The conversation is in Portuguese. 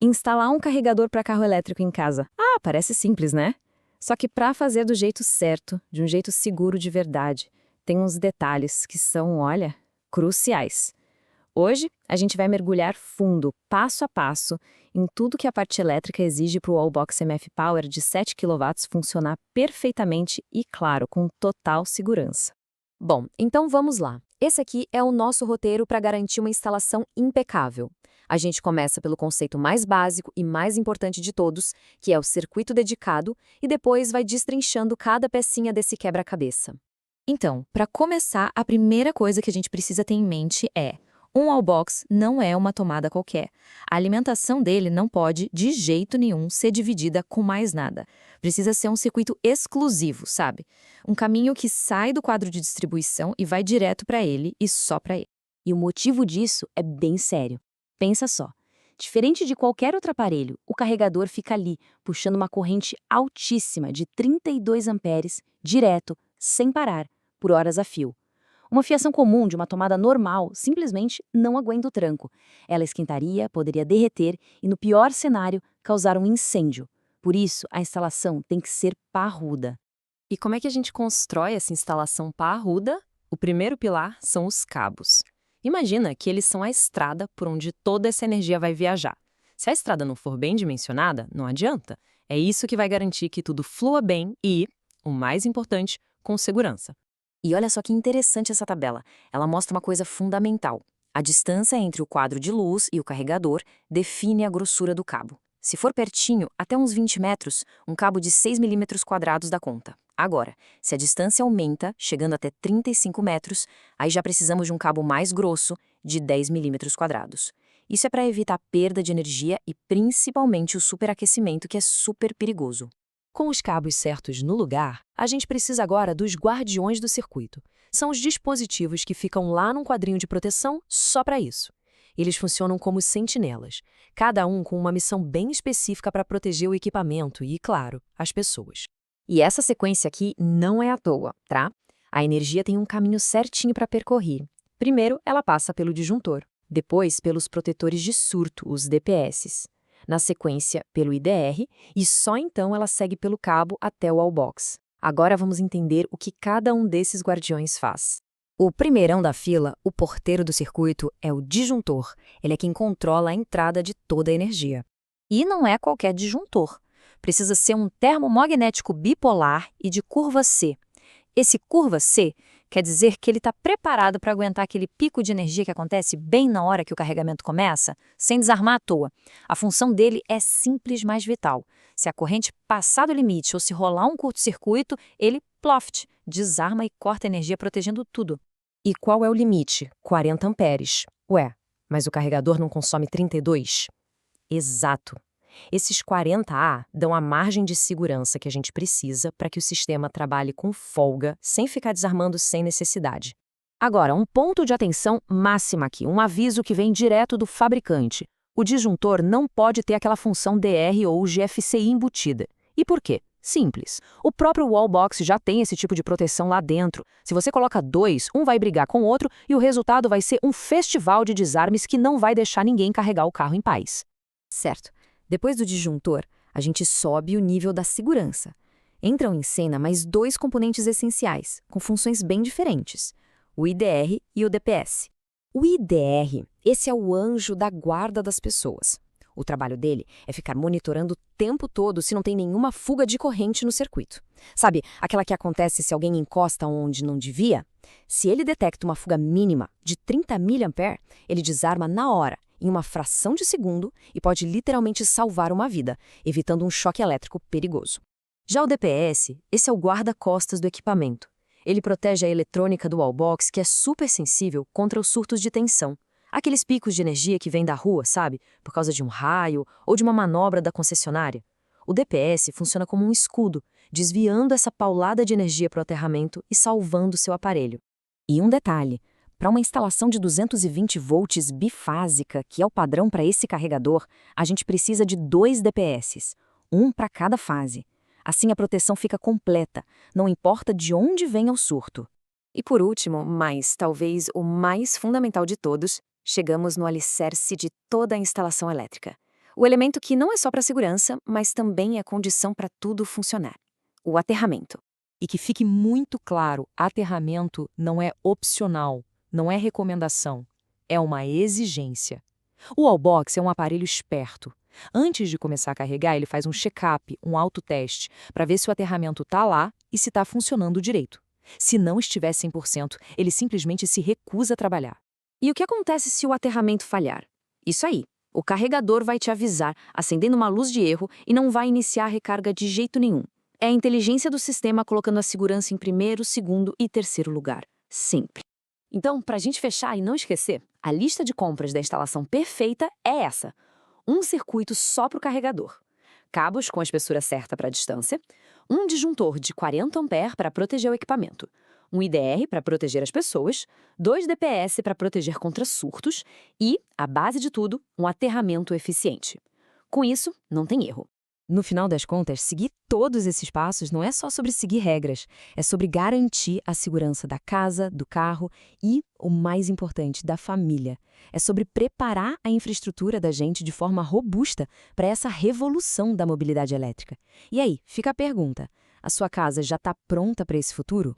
Instalar um carregador para carro elétrico em casa. Ah, parece simples, né? Só que para fazer do jeito certo, de um jeito seguro de verdade, tem uns detalhes que são, olha, cruciais. Hoje, a gente vai mergulhar fundo, passo a passo, em tudo que a parte elétrica exige para o Wallbox MF Power de 7 kW funcionar perfeitamente e, claro, com total segurança. Bom, então vamos lá. Esse aqui é o nosso roteiro para garantir uma instalação impecável. A gente começa pelo conceito mais básico e mais importante de todos, que é o circuito dedicado, e depois vai destrinchando cada pecinha desse quebra-cabeça. Então, para começar, a primeira coisa que a gente precisa ter em mente é: um wallbox não é uma tomada qualquer. A alimentação dele não pode, de jeito nenhum, ser dividida com mais nada. Precisa ser um circuito exclusivo, sabe? Um caminho que sai do quadro de distribuição e vai direto para ele e só para ele. E o motivo disso é bem sério. Pensa só. Diferente de qualquer outro aparelho, o carregador fica ali, puxando uma corrente altíssima de 32 amperes, direto, sem parar, por horas a fio. Uma fiação comum de uma tomada normal simplesmente não aguenta o tranco. Ela esquentaria, poderia derreter e, no pior cenário, causar um incêndio. Por isso, a instalação tem que ser parruda. E como é que a gente constrói essa instalação parruda? O primeiro pilar são os cabos. Imagina que eles são a estrada por onde toda essa energia vai viajar. Se a estrada não for bem dimensionada, não adianta. É isso que vai garantir que tudo flua bem e, o mais importante, com segurança. E olha só que interessante essa tabela. Ela mostra uma coisa fundamental. A distância entre o quadro de luz e o carregador define a grossura do cabo. Se for pertinho, até uns 20 metros, um cabo de 6 milímetros quadrados dá conta. Agora, se a distância aumenta, chegando até 35 metros, aí já precisamos de um cabo mais grosso, de 10 milímetros quadrados. Isso é para evitar perda de energia e principalmente o superaquecimento, que é super perigoso. Com os cabos certos no lugar, a gente precisa agora dos guardiões do circuito. São os dispositivos que ficam lá num quadrinho de proteção só para isso. Eles funcionam como sentinelas, cada um com uma missão bem específica para proteger o equipamento e, claro, as pessoas. E essa sequência aqui não é à toa, tá? A energia tem um caminho certinho para percorrer. Primeiro, ela passa pelo disjuntor, depois pelos protetores de surto, os DPS. Na sequência, pelo IDR, e só então ela segue pelo cabo até o wallbox. Agora vamos entender o que cada um desses guardiões faz. O primeirão da fila, o porteiro do circuito, é o disjuntor. Ele é quem controla a entrada de toda a energia. E não é qualquer disjuntor. Precisa ser um termomagnético bipolar e de curva C. Esse curva C quer dizer que ele está preparado para aguentar aquele pico de energia que acontece bem na hora que o carregamento começa, sem desarmar à toa. A função dele é simples, mas vital. Se a corrente passar do limite ou se rolar um curto-circuito, ele, ploft, desarma e corta a energia protegendo tudo. E qual é o limite? 40 amperes. Ué, mas o carregador não consome 32? Exato. Esses 40A dão a margem de segurança que a gente precisa para que o sistema trabalhe com folga, sem ficar desarmando sem necessidade. Agora, um ponto de atenção máxima aqui, um aviso que vem direto do fabricante. O disjuntor não pode ter aquela função DR ou GFCI embutida. E por quê? Simples. O próprio wallbox já tem esse tipo de proteção lá dentro. Se você coloca dois, um vai brigar com o outro e o resultado vai ser um festival de desarmes que não vai deixar ninguém carregar o carro em paz. Certo. Depois do disjuntor, a gente sobe o nível da segurança. Entram em cena mais dois componentes essenciais, com funções bem diferentes: o IDR e o DPS. O IDR, esse é o anjo da guarda das pessoas. O trabalho dele é ficar monitorando o tempo todo se não tem nenhuma fuga de corrente no circuito. Sabe, aquela que acontece se alguém encosta onde não devia? Se ele detecta uma fuga mínima de 30 mA, ele desarma na hora, em uma fração de segundo, e pode literalmente salvar uma vida, evitando um choque elétrico perigoso. Já o DPS, esse é o guarda-costas do equipamento. Ele protege a eletrônica do wallbox, que é super sensível contra os surtos de tensão. Aqueles picos de energia que vêm da rua, sabe? Por causa de um raio ou de uma manobra da concessionária. O DPS funciona como um escudo, desviando essa paulada de energia para o aterramento e salvando seu aparelho. E um detalhe: para uma instalação de 220 volts bifásica, que é o padrão para esse carregador, a gente precisa de 2 DPS, um para cada fase. Assim a proteção fica completa, não importa de onde venha o surto. E por último, mas talvez o mais fundamental de todos, chegamos no alicerce de toda a instalação elétrica: O elemento que não é só para segurança, mas também é condição para tudo funcionar. O aterramento. E que fique muito claro, aterramento não é opcional, não é recomendação, é uma exigência. O Wallbox é um aparelho esperto. Antes de começar a carregar, ele faz um check-up, um autoteste, para ver se o aterramento está lá e se está funcionando direito. Se não estiver 100%, ele simplesmente se recusa a trabalhar. E o que acontece se o aterramento falhar? Isso aí. O carregador vai te avisar, acendendo uma luz de erro, e não vai iniciar a recarga de jeito nenhum. É a inteligência do sistema colocando a segurança em primeiro, segundo e terceiro lugar. Sempre. Então, para a gente fechar e não esquecer, a lista de compras da instalação perfeita é essa. Um circuito só para o carregador. Cabos com a espessura certa para a distância. Um disjuntor de 40 A para proteger o equipamento. Um IDR para proteger as pessoas. 2 DPS para proteger contra surtos. E, a base de tudo, um aterramento eficiente. Com isso, não tem erro. No final das contas, seguir todos esses passos não é só sobre seguir regras, é sobre garantir a segurança da casa, do carro e, o mais importante, da família. É sobre preparar a infraestrutura da gente de forma robusta para essa revolução da mobilidade elétrica. E aí, fica a pergunta: a sua casa já está pronta para esse futuro?